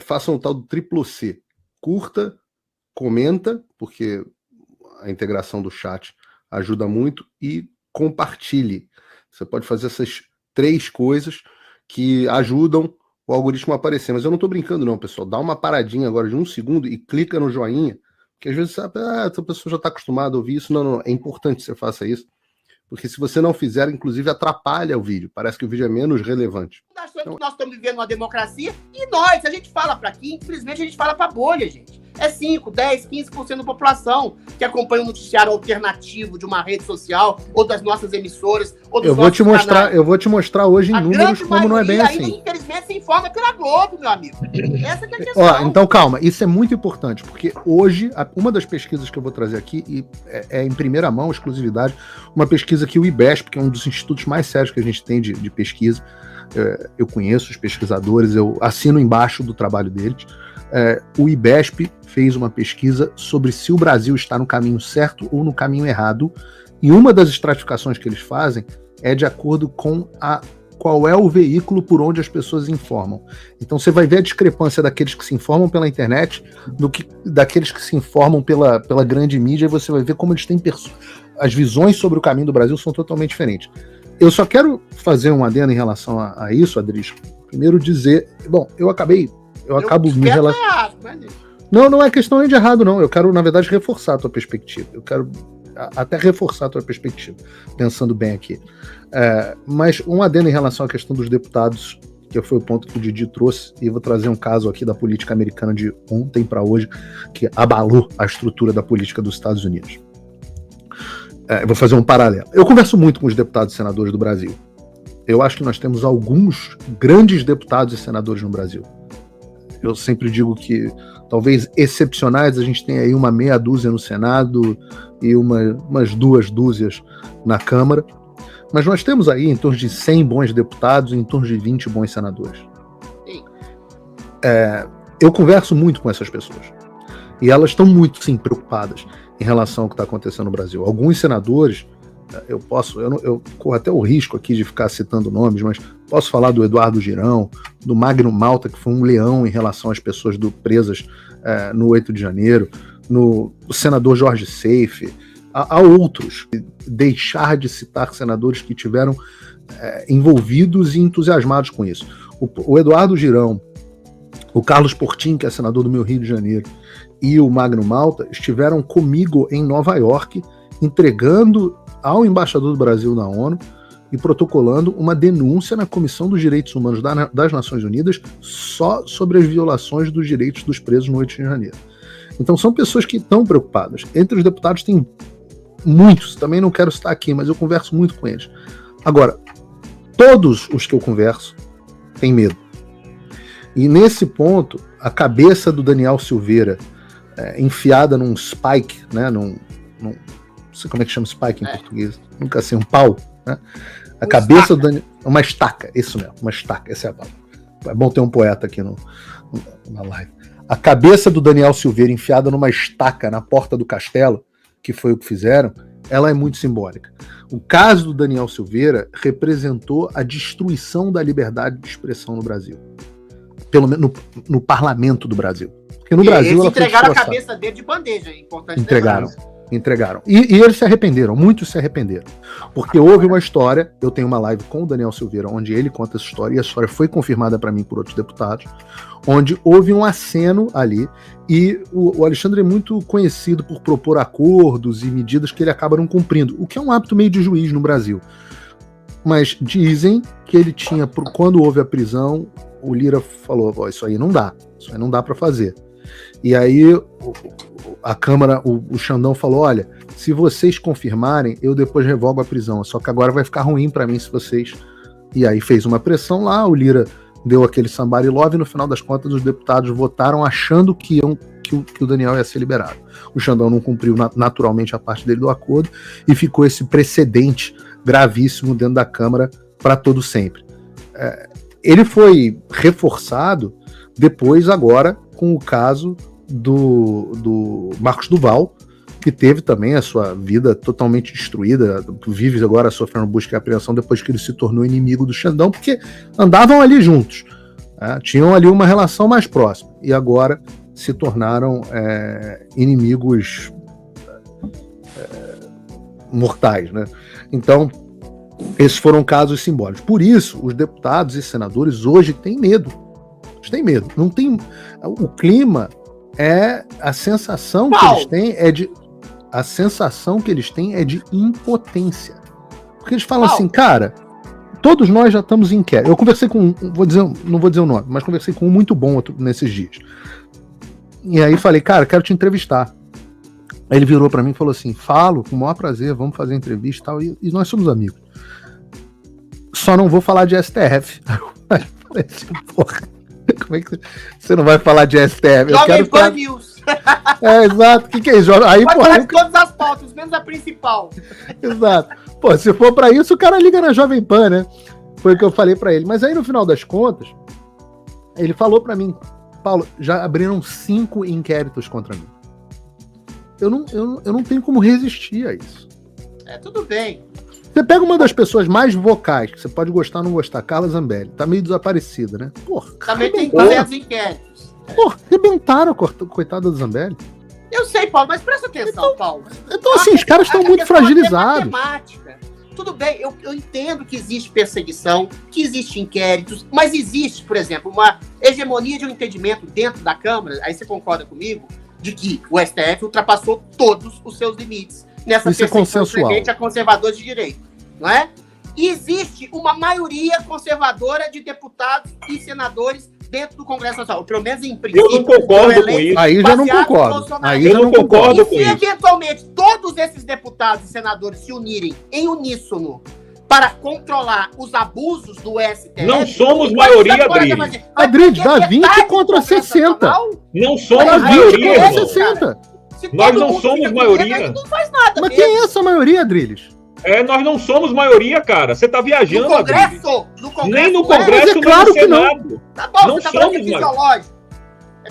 façam o tal do triplo C. Curta, comenta, porque a integração do chat ajuda muito, e compartilhe. Você pode fazer essas 3 coisas que ajudam o algoritmo a aparecer. Mas eu não estou brincando não, pessoal. Dá uma paradinha agora de 1 segundo e clica no joinha, porque às vezes sabe, essa pessoa já está acostumada a ouvir isso. Não, é importante que você faça isso, porque se você não fizer, inclusive atrapalha o vídeo. Parece que o vídeo é menos relevante. Então, nós estamos vivendo uma democracia e nós, a gente fala para aqui, infelizmente a gente fala para bolha, gente. É 5, 10, 15% da população que acompanha o noticiário alternativo de uma rede social ou das nossas emissoras. Ou dos eu vou te mostrar hoje em números como não é bem assim. Ainda, infelizmente, se informa pela Globo, meu amigo. Essa que é a questão. Então, calma, isso é muito importante, porque hoje, uma das pesquisas que eu vou trazer aqui, e é em primeira mão, exclusividade, uma pesquisa que o IBESP, que é um dos institutos mais sérios que a gente tem de pesquisa, eu conheço os pesquisadores, eu assino embaixo do trabalho deles. O IBESP fez uma pesquisa sobre se o Brasil está no caminho certo ou no caminho errado, e uma das estratificações que eles fazem é de acordo com qual é o veículo por onde as pessoas informam. Então você vai ver a discrepância daqueles que se informam pela internet daqueles que se informam pela grande mídia, e você vai ver como eles têm as visões sobre o caminho do Brasil são totalmente diferentes. Eu só quero fazer um adendo em relação a isso, Adris. Primeiro dizer, bom, eu acabo me relacionando. Não é questão nem de errado, não. Eu quero, na verdade, reforçar a tua perspectiva. Eu quero até reforçar a tua perspectiva, pensando bem aqui. Mas um adendo em relação à questão dos deputados, que foi o ponto que o Didi trouxe, e eu vou trazer um caso aqui da política americana de ontem para hoje, que abalou a estrutura da política dos Estados Unidos. Eu vou fazer um paralelo. Eu converso muito com os deputados e senadores do Brasil. Eu acho que nós temos alguns grandes deputados e senadores no Brasil. Eu sempre digo que, talvez excepcionais, a gente tem aí uma meia dúzia no Senado e umas 2 dúzias na Câmara. Mas nós temos aí em torno de 100 bons deputados e em torno de 20 bons senadores. Eu converso muito com essas pessoas. E elas estão muito, sim, preocupadas em relação ao que está acontecendo no Brasil. Alguns senadores, eu corro até o risco aqui de ficar citando nomes, mas posso falar do Eduardo Girão, do Magno Malta, que foi um leão em relação às pessoas presas no 8 de janeiro, o senador Jorge Seife, há outros. Deixar de citar senadores que tiveram envolvidos e entusiasmados com isso. O Eduardo Girão, o Carlos Portinho, que é senador do meu Rio de Janeiro, e o Magno Malta estiveram comigo em Nova York, entregando ao embaixador do Brasil na ONU e protocolando uma denúncia na Comissão dos Direitos Humanos das Nações Unidas só sobre as violações dos direitos dos presos no 8 de janeiro. Então são pessoas que estão preocupadas. Entre os deputados tem muitos, também não quero citar aqui, mas eu converso muito com eles. Agora, todos os que eu converso têm medo. E nesse ponto, a cabeça do Daniel Silveira, enfiada num spike, né, não sei como é que chama spike em português, nunca sei, um pau, né? A cabeça do Daniel, uma estaca, isso mesmo, uma estaca, essa é a palavra. É bom ter um poeta aqui na live. A cabeça do Daniel Silveira enfiada numa estaca na porta do castelo, que foi o que fizeram, ela é muito simbólica. O caso do Daniel Silveira representou a destruição da liberdade de expressão no Brasil. Pelo menos no parlamento do Brasil. Porque no Brasil eles entregaram a cabeça dele de bandeja, é importante. Entregaram. E eles se arrependeram, muitos se arrependeram. Porque houve uma história, eu tenho uma live com o Daniel Silveira, onde ele conta essa história, e a história foi confirmada para mim por outros deputados, onde houve um aceno ali, e o Alexandre é muito conhecido por propor acordos e medidas que ele acaba não cumprindo, o que é um hábito meio de juiz no Brasil. Mas dizem que ele tinha, quando houve a prisão, o Lira falou, isso aí não dá para fazer. E aí a Câmara, o Xandão falou, olha, se vocês confirmarem, eu depois revogo a prisão, só que agora vai ficar ruim para mim se vocês... E aí fez uma pressão lá, o Lira deu aquele somebody love, e no final das contas os deputados votaram achando que o Daniel ia ser liberado. O Xandão não cumpriu naturalmente a parte dele do acordo, e ficou esse precedente gravíssimo dentro da Câmara para todo sempre. Ele foi reforçado depois, agora, com o caso do Marcos Duval, que teve também a sua vida totalmente destruída, vive agora sofrendo busca e apreensão depois que ele se tornou inimigo do Xandão, porque andavam ali juntos. Tinham ali uma relação mais próxima e agora se tornaram inimigos mortais, né? Então, esses foram casos simbólicos. Por isso, os deputados e senadores hoje têm medo. Eles têm medo. Não tem. O clima a sensação que eles têm é de impotência. Porque eles falam assim, cara, todos nós já estamos em inquérito. Eu conversei com não vou dizer o nome, mas conversei com um muito bom nesses dias. E aí falei, cara, quero te entrevistar. Aí ele virou pra mim e falou assim, falo, com o maior prazer, vamos fazer entrevista e tal, e nós somos amigos. Só não vou falar de STF. Aí eu falei assim, porra, como é que você não vai falar de STF? Jovem Pan News. Exato, o que é isso? Aí, pode falar de todas as pautas, menos a principal. Exato. Pô, se for pra isso, o cara liga na Jovem Pan, né? Foi o que eu falei pra ele. Mas aí, no final das contas, ele falou pra mim, Paulo, já abriram 5 inquéritos contra mim. Eu não tenho como resistir a isso. Tudo bem. Você pega uma das pessoas mais vocais, que você pode gostar ou não gostar, Carla Zambelli, tá meio desaparecida, né? Porra, também tem 200 inquéritos. Porra, arrebentaram a coitada do Zambelli. Eu sei, Paulo, mas presta atenção, Paulo. Então, assim, os caras estão muito fragilizados. Tudo bem, eu entendo que existe perseguição, que existe inquéritos, mas existe, por exemplo, uma hegemonia de um entendimento dentro da Câmara, aí você concorda comigo, de que o STF ultrapassou todos os seus limites nessa perseguição a conservadores de direito, não é? E existe uma maioria conservadora de deputados e senadores dentro do Congresso Nacional, pelo menos em princípio. Eu não concordo com isso. Aí já não concordo. Aí eu não concordo com isso. E se eventualmente todos esses deputados e senadores se unirem em uníssono para controlar os abusos do STF... Não somos maioria, Adriles. Adriles, dá 20 contra 60. Não somos maioria, contra 60. Nós não somos maioria. Não faz nada. Mas quem é essa maioria, Adriles? Nós não somos maioria, cara. Você tá viajando, Adriles. Nem no Congresso, nem claro no Senado. Não. Tá bom, não você tá falando que é fisiológico.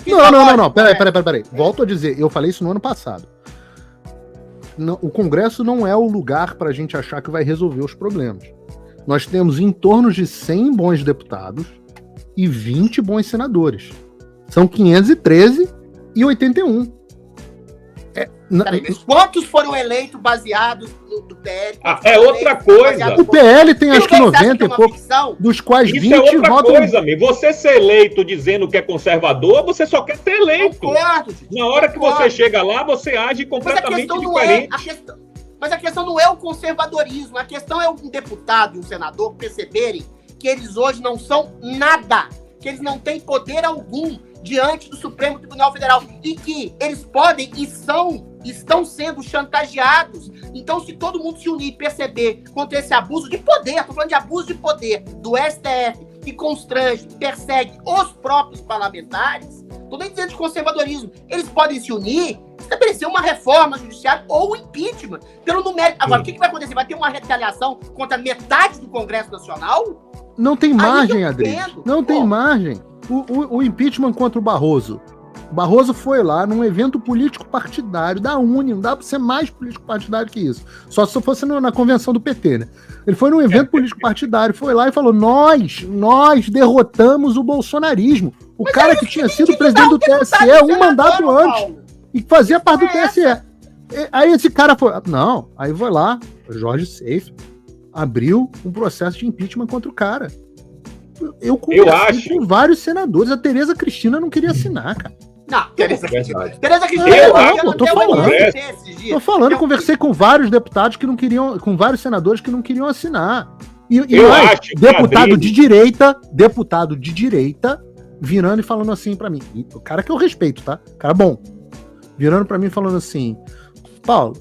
Não. Peraí. Volto a dizer, eu falei isso no ano passado. Não, o Congresso não é o lugar pra gente achar que vai resolver os problemas. Nós temos em torno de 100 bons deputados e 20 bons senadores. São 513 e 81. Quantos foram eleitos baseados no PL? É outra coisa. O PL tem acho que 90 e pouco, dos quais 20 votam... Isso é outra coisa, amigo. Você ser eleito dizendo que é conservador, você só quer ser eleito. Concordo, na hora que você chega lá, você age completamente diferente. Mas a questão não é o conservadorismo. A questão é um deputado e um senador perceberem que eles hoje não são nada. Que eles não têm poder algum diante do Supremo Tribunal Federal e que eles podem e estão sendo chantageados. Então, se todo mundo se unir e perceber contra esse abuso de poder, estou falando de abuso de poder do STF, que constrange, persegue os próprios parlamentares, estou nem dizendo de conservadorismo, eles podem se unir, estabelecer uma reforma judiciária ou um impeachment, pelo numérico. Agora, o que vai acontecer? Vai ter uma retaliação contra metade do Congresso Nacional? Não tem margem, Adriles. Não tem margem. O impeachment contra o Barroso. O Barroso foi lá num evento político partidário da Uni, não dá pra ser mais político partidário que isso. Só se fosse na convenção do PT, né? Ele foi num evento político partidário, foi lá e falou, nós derrotamos o bolsonarismo. O cara que tinha sido presidente do TSE um mandato antes e que fazia parte do TSE. Aí esse cara foi... Não, aí foi lá, Jorge Seife abriu um processo de impeachment contra o cara. Eu conversei com vários senadores. A Tereza Cristina não queria assinar, cara. Não, Tereza Cristina. Tô falando, conversei com vários deputados que não queriam, com vários senadores que não queriam assinar. E deputado de direita, virando e falando assim pra mim. O cara que eu respeito, tá? Cara bom. Virando pra mim e falando assim, Paulo,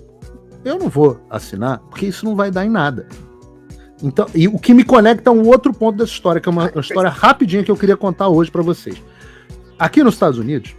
eu não vou assinar porque isso não vai dar em nada. Então, e o que me conecta a um outro ponto dessa história, que é uma história rapidinha que eu queria contar hoje para vocês. Aqui nos Estados Unidos,